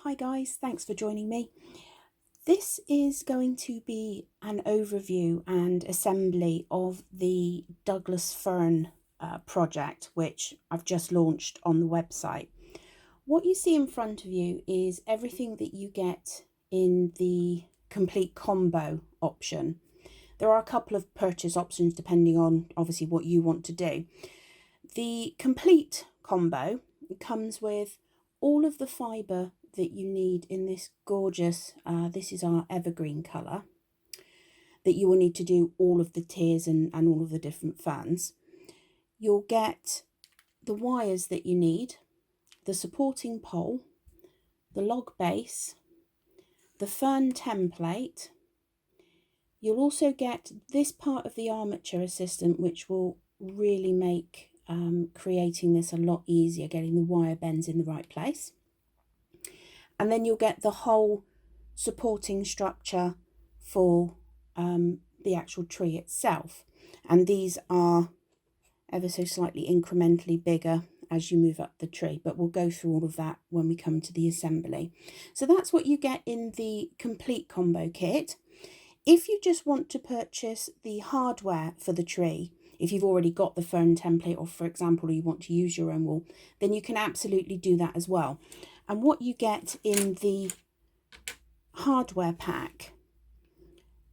Hi guys, thanks for joining me. This is going to be an overview and assembly of the Douglas Fern project, which I've just launched on the website. What you see in front of you is everything that you get in the complete combo option. There are a couple of purchase options depending on obviously what you want to do. The complete combo comes with all of the fibre that you need in this gorgeous, this is our evergreen colour, that you will need to do all of the tiers and all of the different ferns. You'll get the wires that you need, the supporting pole, the log base, the fern template. You'll also get this part of the armature assistant, which will really make creating this a lot easier, getting the wire bends in the right place. And then you'll get the whole supporting structure for the actual tree itself. And these are ever so slightly incrementally bigger as you move up the tree, but we'll go through all of that when we come to the assembly. So that's what you get in the complete combo kit. If you just want to purchase the hardware for the tree, if you've already got the fern template, or for example, you want to use your own wool, then you can absolutely do that as well. And what you get in the hardware pack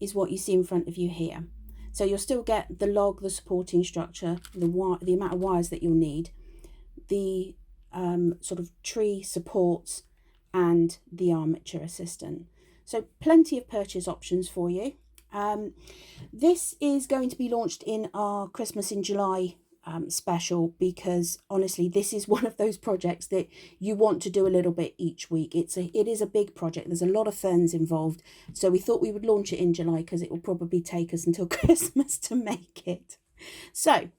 is what you see in front of you here. So you'll still get the log, the supporting structure, the amount of wires that you'll need, the sort of tree supports, and the armature assistant. So plenty of purchase options for you. This is going to be launched in our Christmas in July special, because honestly this is one of those projects that you want to do a little bit each week. It is a big project, there's a lot of ferns involved, so we thought we would launch it in July because it will probably take us until Christmas to make it. So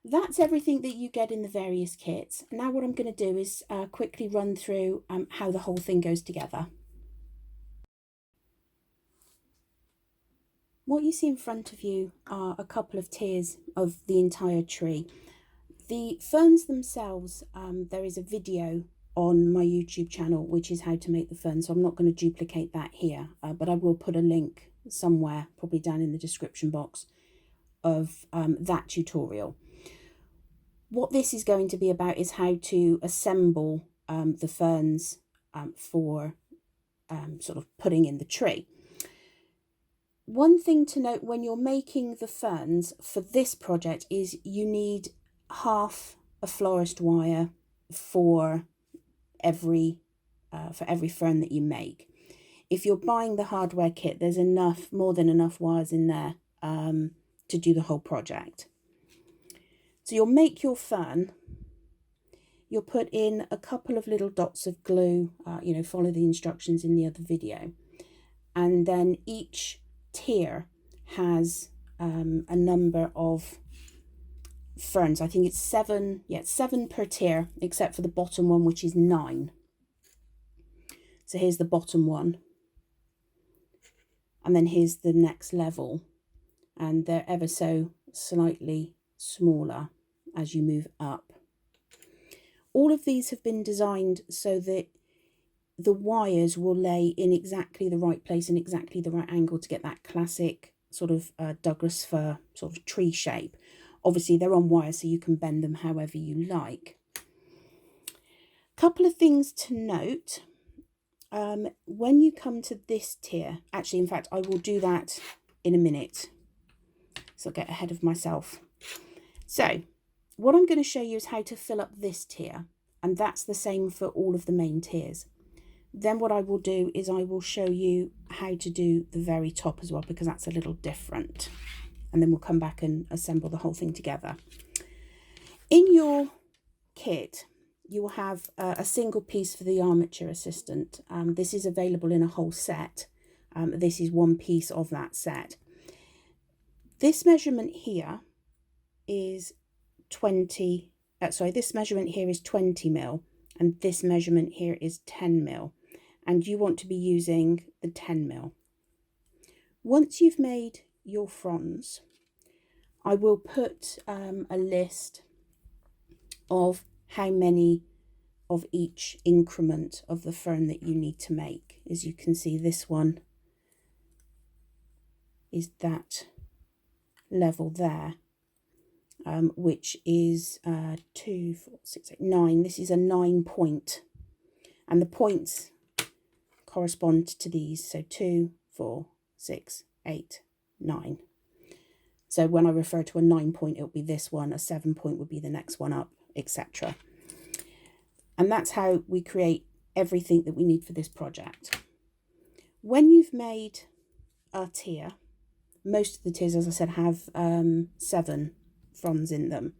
that's everything that you get in the various kits. Now what I'm going to do is quickly run through how the whole thing goes together. What you see in front of you are a couple of tiers of the entire tree. The ferns themselves, there is a video on my YouTube channel, which is how to make the ferns, so I'm not going to duplicate that here, but I will put a link somewhere, probably down in the description box, of that tutorial. What this is going to be about is how to assemble the ferns for sort of putting in the tree. One thing to note when you're making the ferns for this project is you need half a florist wire for every fern that you make. If you're buying the hardware kit, there's more than enough wires in there to do the whole project. So you'll make your fern, you'll put in a couple of little dots of glue, follow the instructions in the other video, and then each tier has a number of ferns. I think it's 7, it's 7 per tier, except for the bottom one, which is 9. So here's the bottom one, and then here's the next level, and they're ever so slightly smaller as you move up. All of these have been designed so that the wires will lay in exactly the right place and exactly the right angle to get that classic sort of Douglas fir sort of tree shape. Obviously they're on wires, so you can bend them however you like. Couple of things to note. When you come to this tier, actually, in fact, I will do that in a minute, so I'll get ahead of myself. So what I'm going to show you is how to fill up this tier, and that's the same for all of the main tiers. Then what I will do is I will show you how to do the very top as well, because that's a little different. And then we'll come back and assemble the whole thing together. In your kit, you will have a single piece for the armature assistant. This is available in a whole set. This is one piece of that set. This measurement here is 20, this measurement here is 20 mil, and this measurement here is 10 mil. And you want to be using the 10 mil. Once you've made your fronds, I will put a list of how many of each increment of the fern that you need to make. As you can see, this one is that level there, which is 2, 4, 6, 8, 9. This is a 9 point, and the points correspond to these. So 2, 4, 6, 8, 9. So when I refer to a 9 point, it'll be this one. A 7 point would be the next one up, etc. And that's how we create everything that we need for this project. When you've made a tier, most of the tiers, as I said, have 7 fronds in them.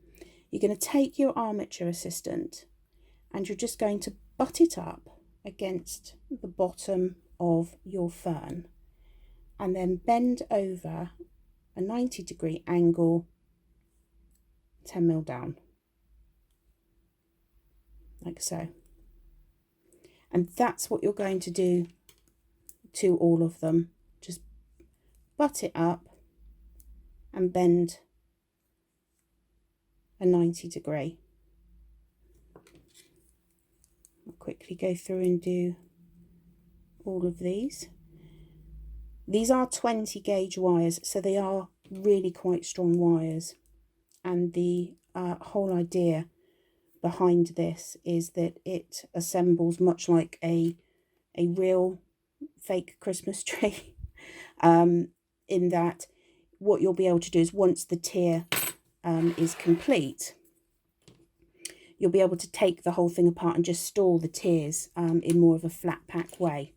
You're going to take your armature assistant and you're just going to butt it up against the bottom of your fern and then bend over a 90-degree angle 10mm down, like so. And that's what you're going to do to all of them. Just butt it up and bend a 90-degree. I'll quickly go through and do all of these. These are 20 gauge wires, so they are really quite strong wires. And the whole idea behind this is that it assembles much like a real fake Christmas tree, in that what you'll be able to do is once the tier is complete, you'll be able to take the whole thing apart and just store the tiers in more of a flat pack way.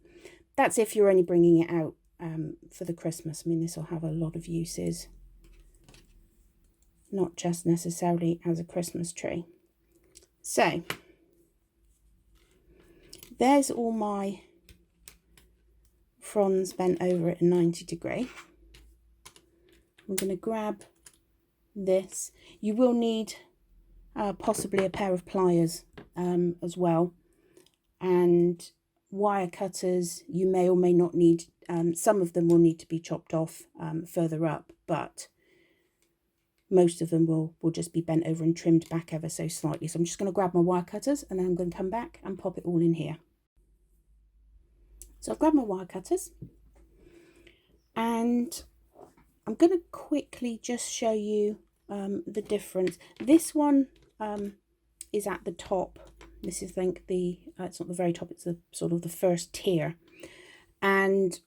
That's if you're only bringing it out for the Christmas. I mean, this will have a lot of uses, not just necessarily as a Christmas tree. So there's all my fronds bent over at a 90-degree. I'm going to grab this. You will need possibly a pair of pliers as well, and wire cutters. You may or may not need. Some of them will need to be chopped off further up, but most of them will just be bent over and trimmed back ever so slightly. So I'm just going to grab my wire cutters and then I'm going to come back and pop it all in here. So I've grabbed my wire cutters and I'm going to quickly just show you the difference. This one is at the top. This is, I think, it's not the very top, it's the sort of the first tier. And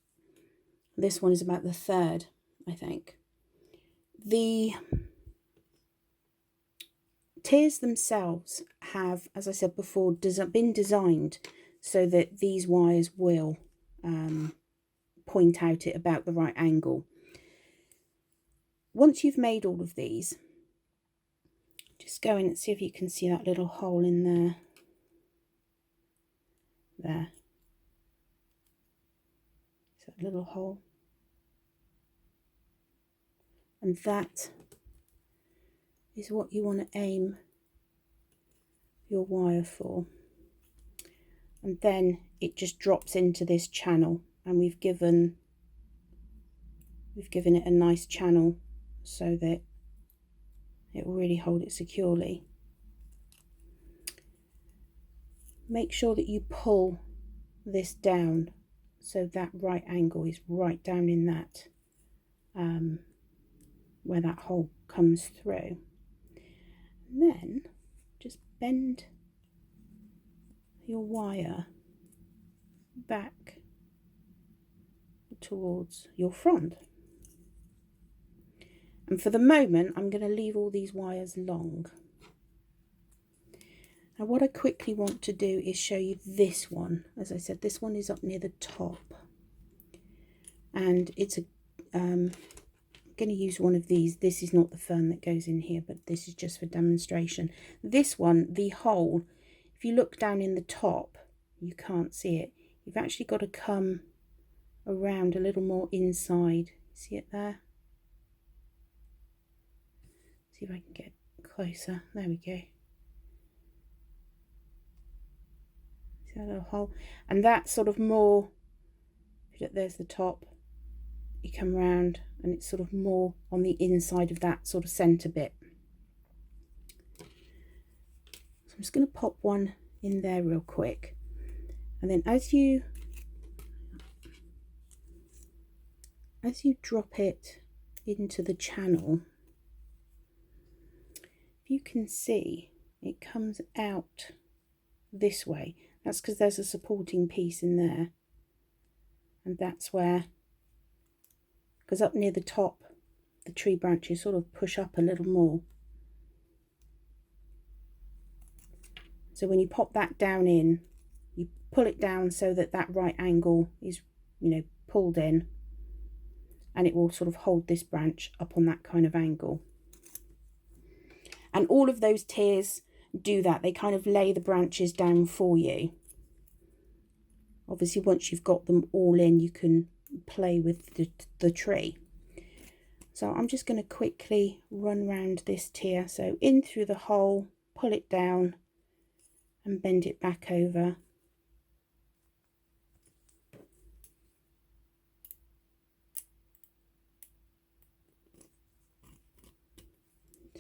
this one is about the third, I think. The tiers themselves have, as I said before, been designed so that these wires will point out at about the right angle. Once you've made all of these, just go in and see if you can see that little hole in there. There. So that little hole. And that is what you want to aim your wire for. And then it just drops into this channel, and we've given it a nice channel so that it will really hold it securely. Make sure that you pull this down so that right angle is right down in that where that hole comes through. And then just bend your wire back towards your frond. And for the moment, I'm going to leave all these wires long. Now what I quickly want to do is show you this one. As I said, this one is up near the top. And it's I'm going to use one of these. This is not the fern that goes in here, but this is just for demonstration. This one, the hole, if you look down in the top, you can't see it. You've actually got to come around a little more inside. See it there? See if I can get closer. There we go. See that little hole? And that's sort of more, there's the top. You come round and it's sort of more on the inside of that sort of centre bit. So I'm just going to pop one in there real quick. And then as you drop it into the channel, if you can see, it comes out this way. That's because there's a supporting piece in there, and that's where, because up near the top the tree branches sort of push up a little more. So when you pop that down in, you pull it down so that that right angle is, you know, pulled in, and it will sort of hold this branch up on that kind of angle. And all of those tiers do that. They kind of lay the branches down for you. Obviously, once you've got them all in, you can play with the tree. So I'm just going to quickly run round this tier. So in through the hole, pull it down and bend it back over.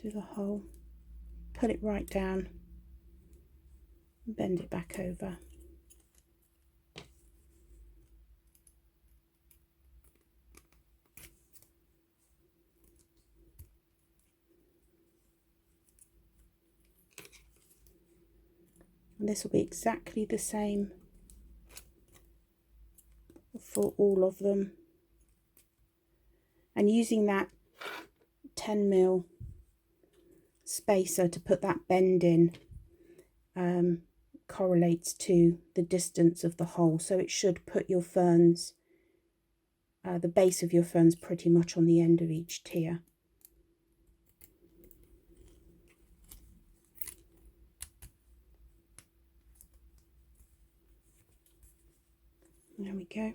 Through the hole, pull it right down and bend it back over. And this will be exactly the same for all of them. And using that 10mm spacer to put that bend in correlates to the distance of the hole. So it should put your ferns, the base of your ferns, pretty much on the end of each tier. There we go,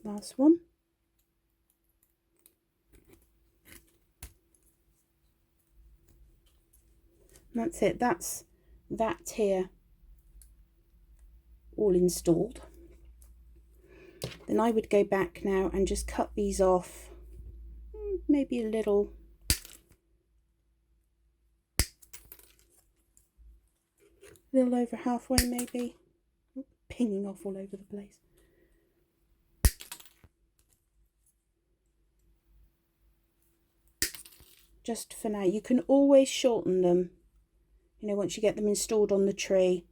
last one. And that's it, that's that tier all installed. Then I would go back now and just cut these off, maybe a little over halfway, maybe, pinging off all over the place. Just for now. You can always shorten them, you know, once you get them installed on the tree.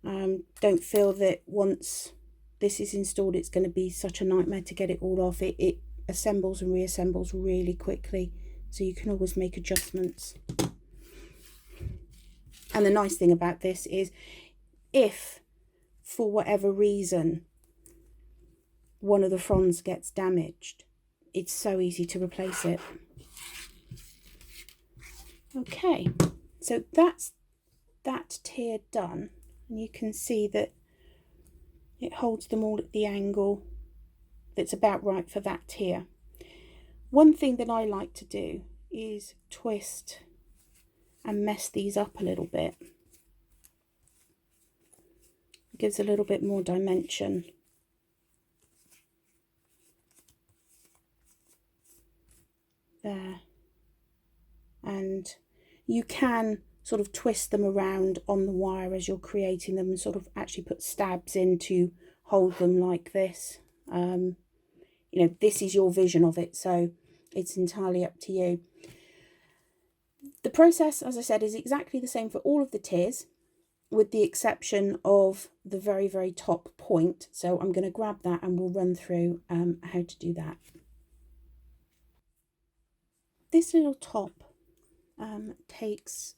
Don't feel that once this is installed it's going to be such a nightmare to get it all off. It assembles and reassembles really quickly, so you can always make adjustments. And the nice thing about this is, if for whatever reason one of the fronds gets damaged, it's so easy to replace it. Okay, so that's that tier done, and you can see that it holds them all at the angle that's about right for that tier. One thing that I like to do is twist and mess these up a little bit. It gives a little bit more dimension. There. And you can sort of twist them around on the wire as you're creating them, and sort of actually put stabs in to hold them like this. You know, this is your vision of it, so it's entirely up to you. The process, as I said, is exactly the same for all of the tiers, with the exception of the very, very top point. So I'm going to grab that and we'll run through how to do that. This little top takes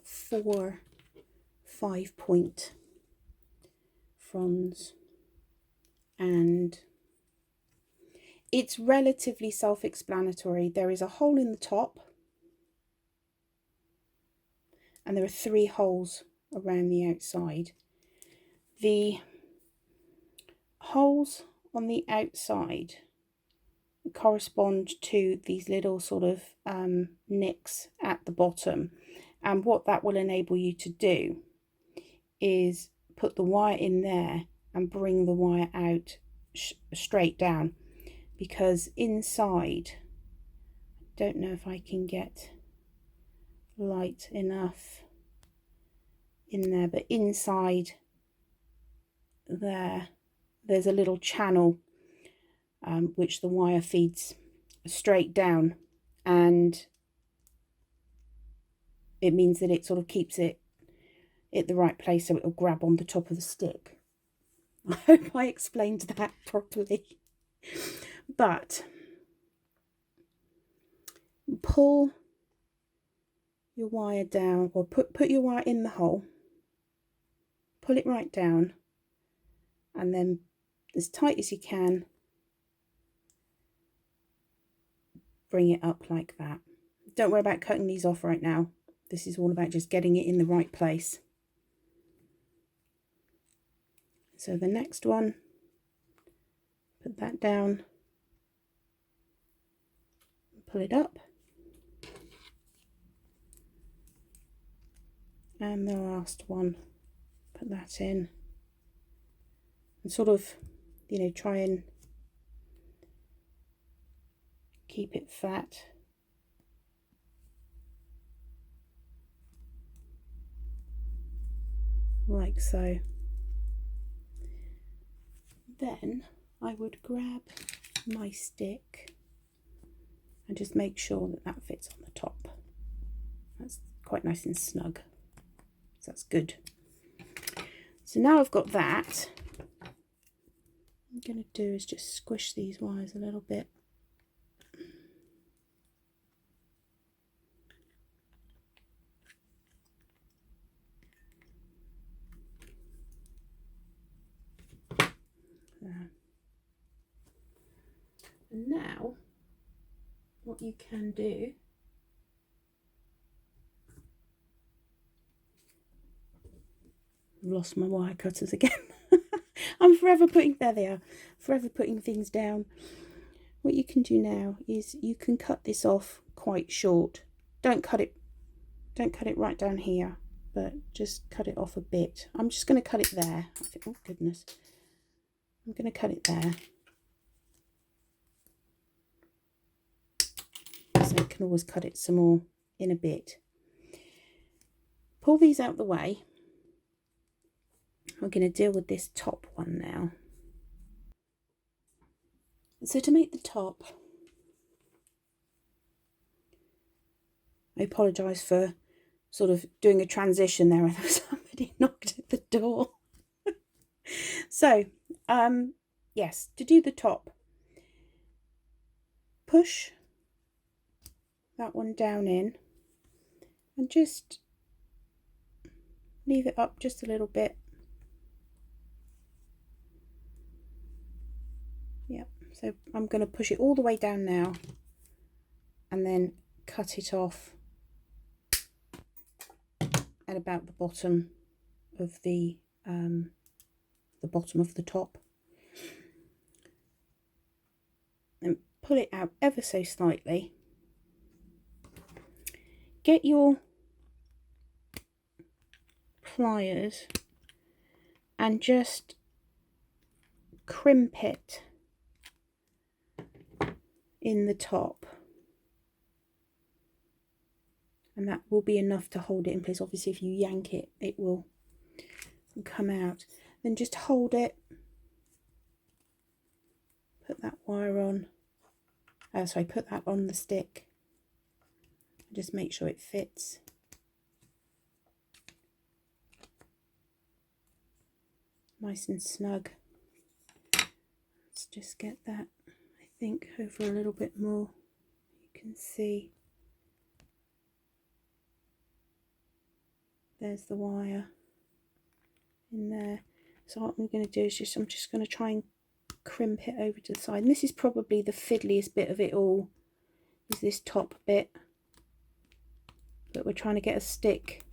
4 5-point fronds, and it's relatively self-explanatory. There is a hole in the top, and there are 3 holes around the outside. The holes on the outside correspond to these little sort of nicks at the bottom, and what that will enable you to do is put the wire in there and bring the wire out straight down, because inside, I don't know if I can get light enough in there, but inside there's a little channel which the wire feeds straight down, and it means that it sort of keeps it at the right place so it'll grab on the top of the stick. I hope I explained that properly. But pull your wire down, or put your wire in the hole, pull it right down, and then as tight as you can, bring it up like that. Don't worry about cutting these off right now. This is all about just getting it in the right place. So the next one, put that down, pull it up, and the last one, put that in, and sort of, you know, try and keep it flat. Like so. Then I would grab my stick and just make sure that that fits on the top. That's quite nice and snug. So that's good. So now I've got that, what I'm going to do is just squish these wires a little bit. There. And now what you can do, I've lost my wire cutters again. I'm forever putting, there they are, forever putting things down. What you can do now is you can cut this off quite short. Don't cut it right down here, but just cut it off a bit. I'm just going to cut it there. I think, oh goodness, I'm going to cut it there. So I can always cut it some more in a bit. Pull these out the way. We're going to deal with this top one now. So to make the top, I apologise for sort of doing a transition there. I thought somebody knocked at the door. So, yes, to do the top, push that one down in and just leave it up just a little bit. Yep, so I'm going to push it all the way down now and then cut it off at about the bottom of the bottom of the top, and pull it out ever so slightly. Get your pliers and just crimp it in the top, and that will be enough to hold it in place. Obviously if you yank it, it will come out. Then just hold it, put that wire on, put that on the stick, just make sure it fits. Nice and snug. Let's just get that, I think, over a little bit more. You can see there's the wire in there. So what I'm going to do is I'm just going to try and crimp it over to the side. And this is probably the fiddliest bit of it all, is this top bit. But we're trying to get a stick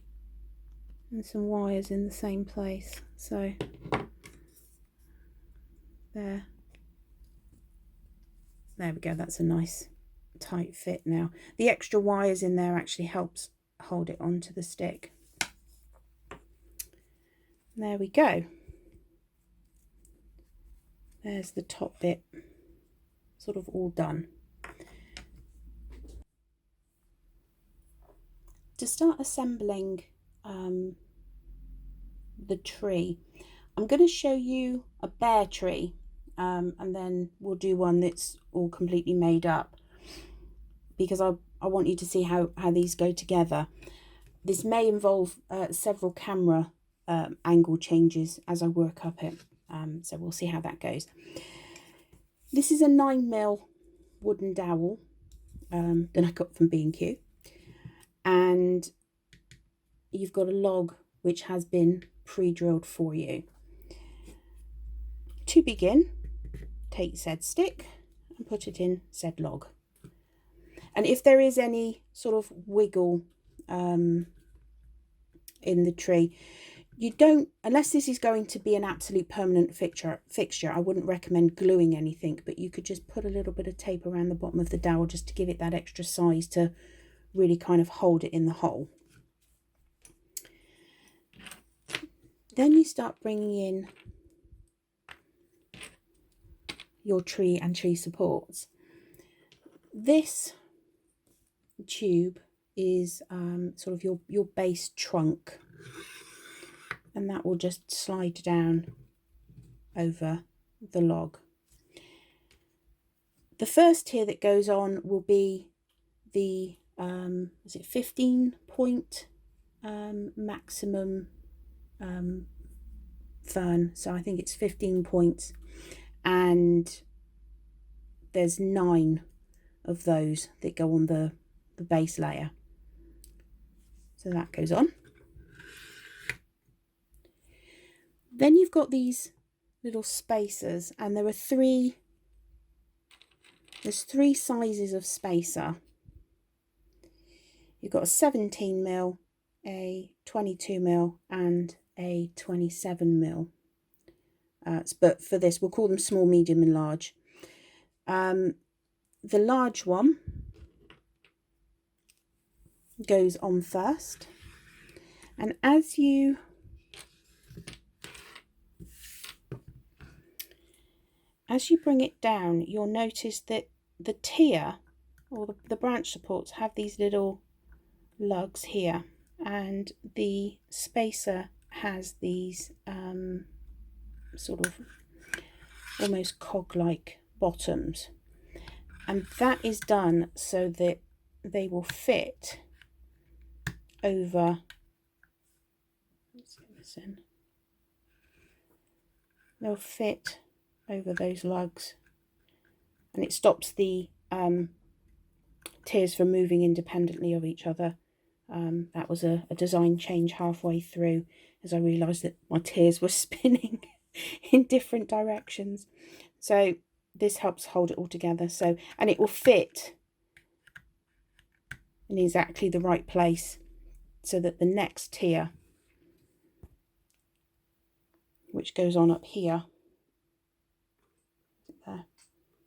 and some wires in the same place. So there we go. That's a nice tight fit now. The extra wires in there actually helps hold it onto the stick. There we go. There's the top bit sort of all done. To start assembling the tree. I'm going to show you a bare tree, and then we'll do one that's all completely made up, because I want you to see how these go together. This may involve several camera angle changes as I work up it, so we'll see how that goes. This is a 9mm wooden dowel that I got from B&Q, and you've got a log which has been pre-drilled for you. To begin, take said stick and put it in said log. And if there is any sort of wiggle in the tree, you don't, unless this is going to be an absolute permanent fixture, I wouldn't recommend gluing anything, but you could just put a little bit of tape around the bottom of the dowel just to give it that extra size to really kind of hold it in the hole. Then you start bringing in your tree and tree supports. This tube is sort of your base trunk, and that will just slide down over the log. The first tier that goes on will be the is it 15 point maximum fern, so I think it's 15 points, and there's 9 of those that go on the base layer. So that goes on. Then you've got these little spacers, and there's 3 sizes of spacer. You've got a 17mm, a 22mm and a 27mm. But for this we'll call them small, medium and large. The large one goes on first, and as you bring it down, you'll notice that the tier or the branch supports have these little lugs here, and the spacer has these sort of almost cog-like bottoms, and that is done so that they will fit over, let's get this in, they'll fit over those lugs, and it stops the tiers from moving independently of each other. That was a design change halfway through, as I realised that my tiers were spinning in different directions. So this helps hold it all together. So, and it will fit in exactly the right place, so that the next tier, which goes on up here,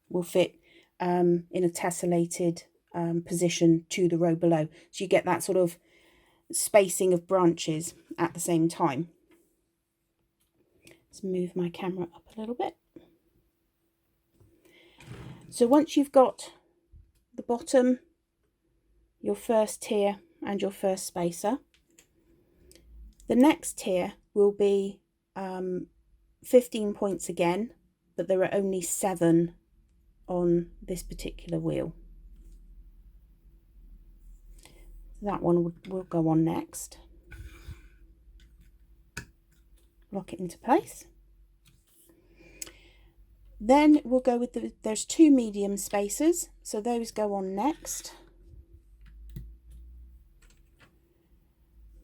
will fit in a tessellated position to the row below. So you get that sort of spacing of branches at the same time. Let's move my camera up a little bit. So once you've got the bottom, your first tier and your first spacer, the next tier will be 15 points again, but there are only 7 on this particular wheel. That one will go on next. Lock it into place. Then we'll go with there's 2 medium spacers, so those go on next.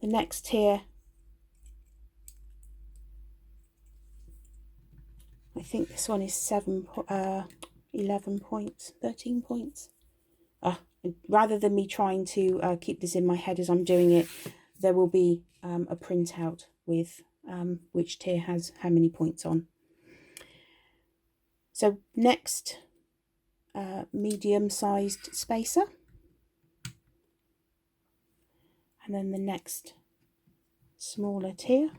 The next tier, I think this one is 11 points, 13 points. Rather than me trying to keep this in my head as I'm doing it, there will be a printout with which tier has how many points on. So next medium-sized spacer, and then the next smaller tier.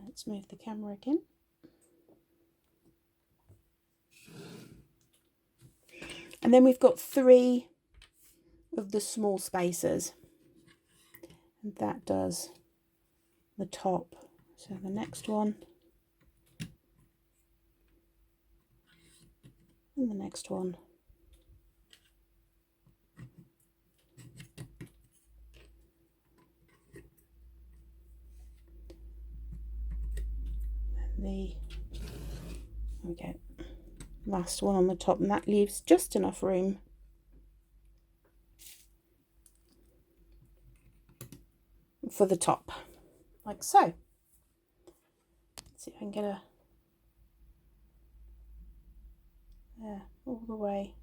Let's move the camera again. And then we've got 3 of the small spaces, and that does the top. So the next one, and the next one. The okay, last one on the top, and that leaves just enough room for the top, like so. Let's see if I can get a all the way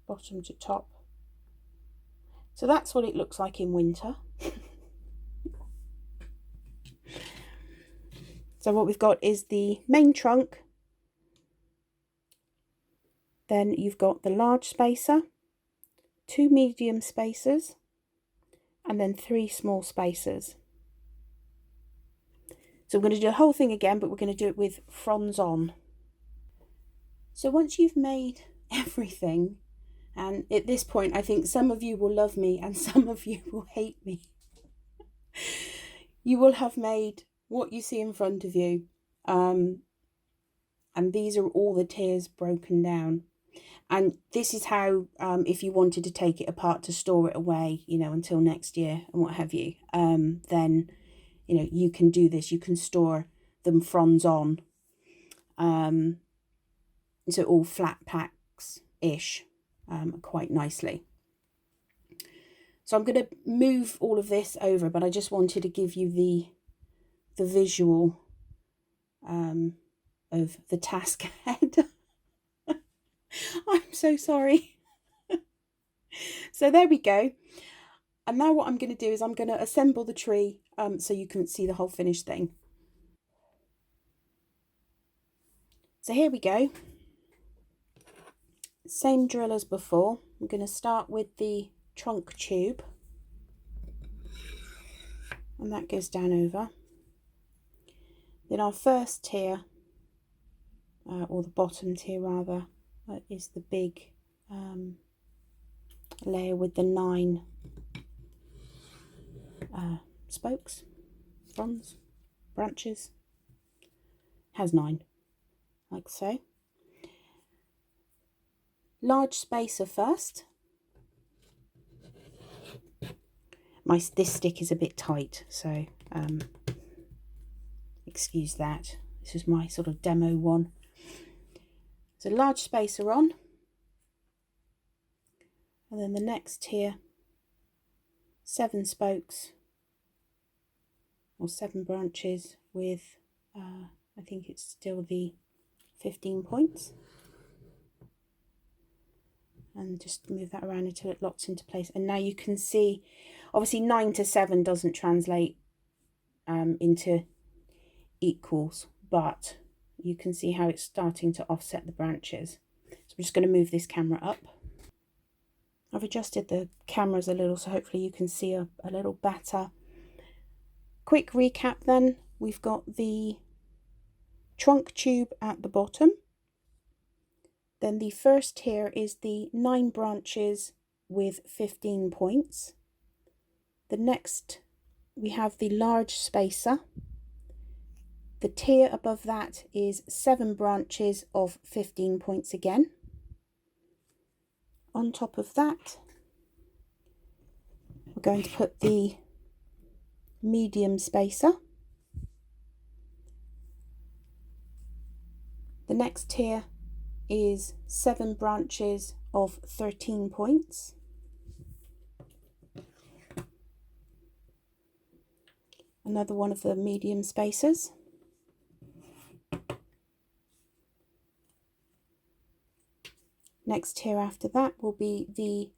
bottom to top. So that's what it looks like in winter. So what we've got is the main trunk, then you've got the large spacer, 2 medium spacers, and then 3 small spacers. So we're going to do the whole thing again, but we're going to do it with fronds on. So once you've made everything, and at this point I think some of you will love me and some of you will hate me, you will have made what you see in front of you, and these are all the tiers broken down. And this is how, if you wanted to take it apart to store it away, you know, until next year and what have you, then, you know, you can do this. You can store them fronds on. So all flat packs-ish, quite nicely. So I'm going to move all of this over, but I just wanted to give you the visual of the task ahead. I'm so sorry. So there we go. And now what I'm going to do is I'm going to assemble the tree so you can see the whole finished thing. So here we go. Same drill as before. I'm going to start with the trunk tube. And that goes down over. Then our first tier, or the bottom tier rather, is the big layer with the 9 spokes, fronds, branches. Has 9, like so. Large spacer first. This stick is a bit tight, so excuse that. This is my sort of demo one. So large spacer on, and then the next tier, 7 spokes or 7 branches with I think it's still the 15 points, and just move that around until it locks into place. And now you can see, obviously 9 to 7 doesn't translate into equals, but you can see how it's starting to offset the branches. So I'm just going to move this camera up. I've adjusted the cameras a little, so hopefully you can see a little better. Quick recap then, we've got the trunk tube at the bottom. Then the first tier is the 9 branches with 15 points. The next, we have the large spacer. The tier above that is 7 branches of 15 points again. On top of that, we're going to put the medium spacer. The next tier is 7 branches of 13 points. Another one of the medium spacers. Next tier after that will be the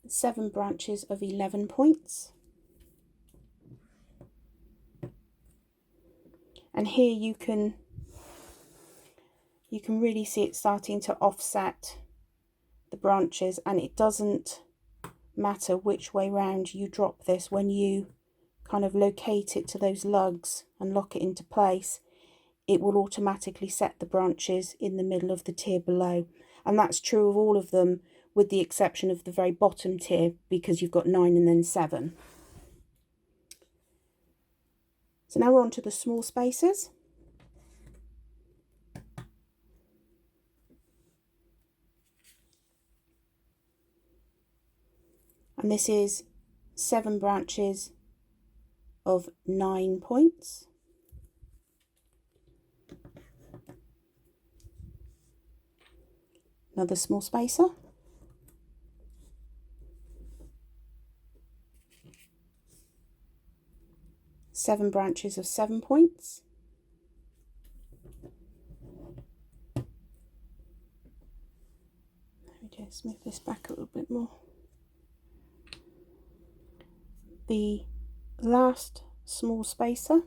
7 branches of 11 points. And here you can really see it starting to offset the branches, and it doesn't matter which way round you drop this. When you kind of locate it to those lugs and lock it into place, it will automatically set the branches in the middle of the tier below. And that's true of all of them with the exception of the very bottom tier because you've got 9 and then 7. So now we're on to the small spacers. And this is 7 branches of 9 points. Another small spacer. Seven branches of 7 points. Let me just move this back a little bit more. The last small spacer.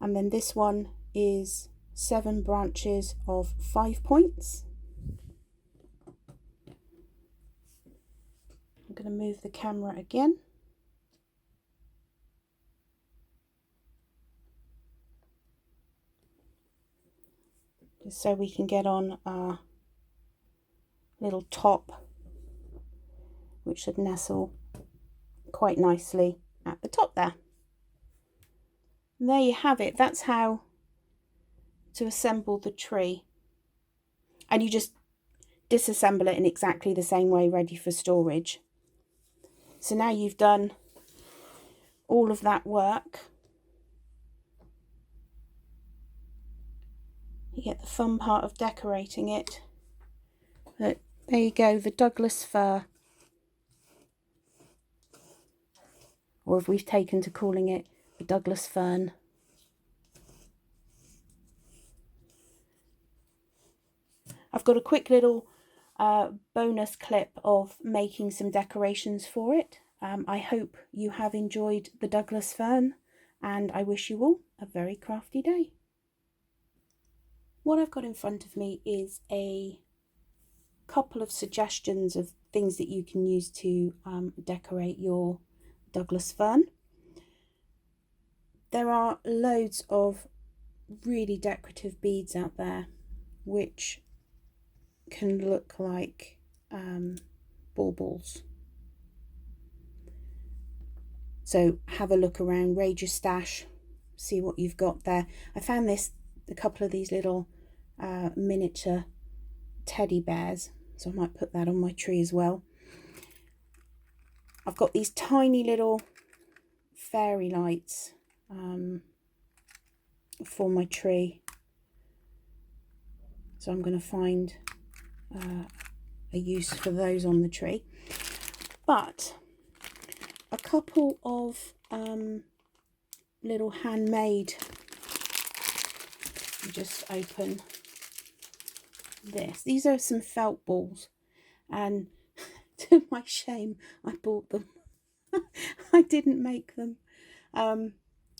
And then this one is 7 branches of 5 points. I'm going to move the camera again. Just so we can get on our little top, which should nestle quite nicely at the top there. And there you have it. That's how to assemble the tree. And you just disassemble it in exactly the same way, ready for storage. So now you've done all of that work. You get the fun part of decorating it. But there you go, the Douglas fir. Or if we've taken to calling it the Douglas fern. I've got a quick little bonus clip of making some decorations for it. I hope you have enjoyed the Douglas fern, and I wish you all a very crafty day. What I've got in front of me is a couple of suggestions of things that you can use to decorate your Douglas fern. There are loads of really decorative beads out there which can look like baubles. So have a look around, raid your stash, see what you've got there. I found a couple of these little miniature teddy bears, so I might put that on my tree as well. I've got these tiny little fairy lights for my tree, so I'm going to find a use for those on the tree. But a couple of little handmade, just open this. These are some felt balls, and to my shame I bought them. I didn't make them,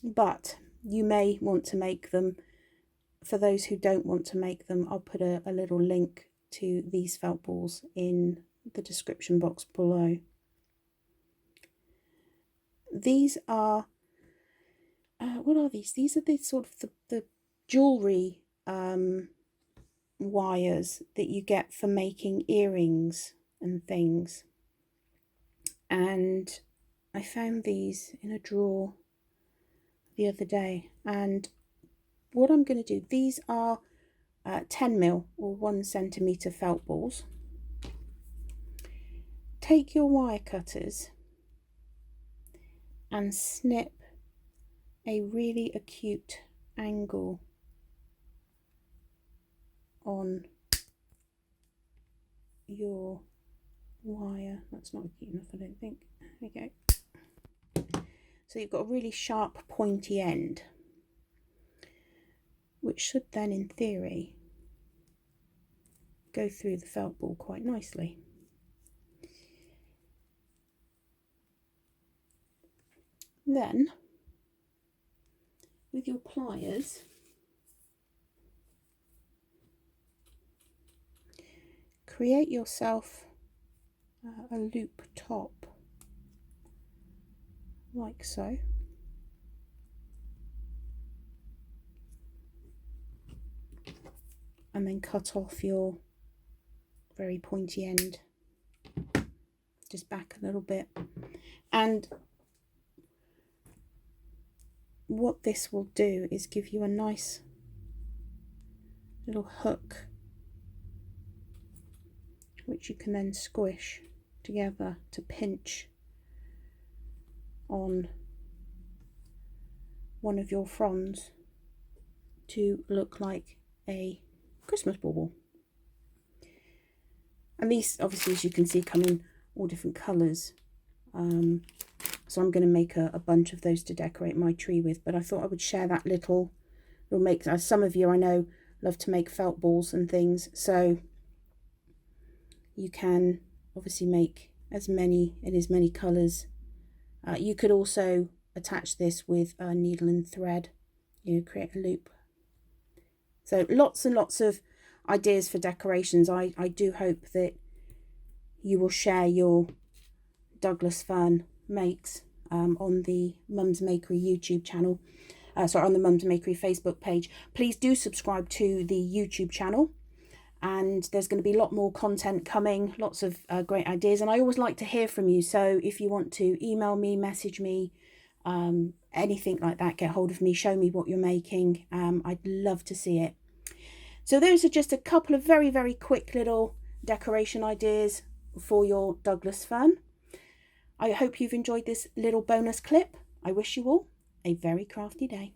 but you may want to make them. For those who don't want to make them, I'll put a little link to these felt balls in the description box below. These are what are these? These are the sort of the jewellery wires that you get for making earrings and things. And I found these in a drawer the other day, and what I'm going to do, these are 10mm or 1cm felt balls. Take your wire cutters and snip a really acute angle on your wire. That's not acute enough, I don't think. There we go. So you've got a really sharp pointy end, which should then in theory go through the felt ball quite nicely. Then with your pliers, create yourself a loop top like so. and then cut off your very pointy end, just back a little bit. And what this will do is give you a nice little hook, which you can then squish together to pinch on one of your fronds to look like a Christmas bauble. And these, obviously, as you can see, come in all different colours. So I'm going to make a bunch of those to decorate my tree with, but I thought I would share that little make. Some of you I know love to make felt balls and things, so you can obviously make as many in as many colours. You could also attach this with a needle and thread, create a loop. So lots and lots of ideas for decorations. I do hope that you will share your Douglas Fern makes on the Mums Makery YouTube channel. On the Mums Makery Facebook page. Please do subscribe to the YouTube channel, and there's going to be a lot more content coming, lots of great ideas, and I always like to hear from you. So if you want to email me, message me, anything like that, get hold of me, show me what you're making. I'd love to see it. So those are just a couple of very, very quick little decoration ideas for your Douglas Fern. I hope you've enjoyed this little bonus clip. I wish you all a very crafty day.